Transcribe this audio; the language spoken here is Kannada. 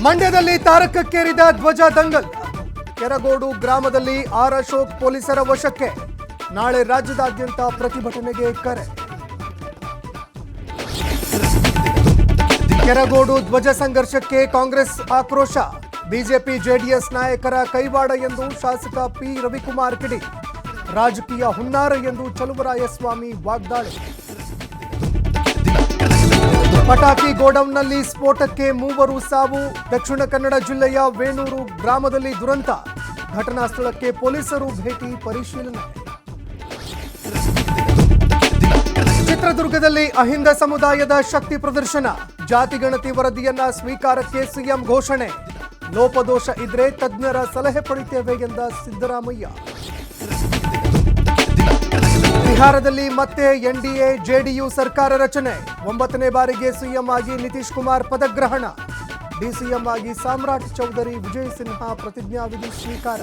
ಮಂಡ್ಯದಲ್ಲಿ ತಾರಕಕ್ಕೇರಿದ ಧ್ವಜ ದಂಗಲ್. ಕೆರಗೋಡು ಗ್ರಾಮದಲ್ಲಿ ಆರ್ ಅಶೋಕ್ ಪೊಲೀಸರ ವಶಕ್ಕೆ. ನಾಳೆ ರಾಜ್ಯದಾದ್ಯಂತ ಪ್ರತಿಭಟನೆಗೆ ಕರೆ. ಕೆರಗೋಡು ಧ್ವಜ ಸಂಘರ್ಷಕ್ಕೆ ಕಾಂಗ್ರೆಸ್ ಆಕ್ರೋಶ. ಬಿಜೆಪಿ ಜೆಡಿಎಸ್ ನಾಯಕರ ಕೈವಾಡ ಎಂದು ಶಾಸಕ ಪಿ ರವಿಕುಮಾರ್ ಕಿಡಿ. ರಾಜಕೀಯ ಹುನ್ನಾರ ಎಂದು ಚಲುವರಾಯಸ್ವಾಮಿ ವಾಗ್ದಾಳಿ. ಪಟಾಕಿ ಗೋಡೌನ್ನಲ್ಲಿ ಸ್ಫೋಟಕ್ಕೆ 3 ಸಾವು. ದಕ್ಷಿಣ ಕನ್ನಡ ಜಿಲ್ಲೆಯ ವೇಣೂರು ಗ್ರಾಮದಲ್ಲಿ ದುರಂತ. ಘಟನಾ ಸ್ಥಳಕ್ಕೆ ಪೊಲೀಸರು ಭೇಟಿ ಪರಿಶೀಲನೆ. ಚಿತ್ರದುರ್ಗದಲ್ಲಿ ಅಹಿಂದ ಸಮುದಾಯದ ಶಕ್ತಿ ಪ್ರದರ್ಶನ. ಜಾತಿಗಣತಿ ವರದಿಯನ್ನ ಸ್ವೀಕಾರಕ್ಕೆ ಸಿಎಂ ಘೋಷಣೆ. ಲೋಪದೋಷ ಇದ್ರೆ ತಜ್ಞರ ಸಲಹೆ ಪಡೆಯುತ್ತೇವೆ ಎಂದ ಸಿದ್ದರಾಮಯ್ಯ. ಬಿಹಾರದಲ್ಲಿ ಮತ್ತೆ ಎನ್ಡಿಎ ಜೆಡಿಯು ಸರ್ಕಾರ ರಚನೆ. 9ನೇ ಬಾರಿಗೆ ಸಿಎಂ ಆಗಿ ನಿತೀಶ್ ಕುಮಾರ್ ಪದಗ್ರಹಣ. ಡಿಸಿಎಂ ಆಗಿ ಸಾಮ್ರಾಟ್ ಚೌಧರಿ ವಿಜಯ್ ಸಿನ್ಹಾ ಪ್ರತಿಜ್ಞಾವಿಧಿ ಸ್ವೀಕಾರ.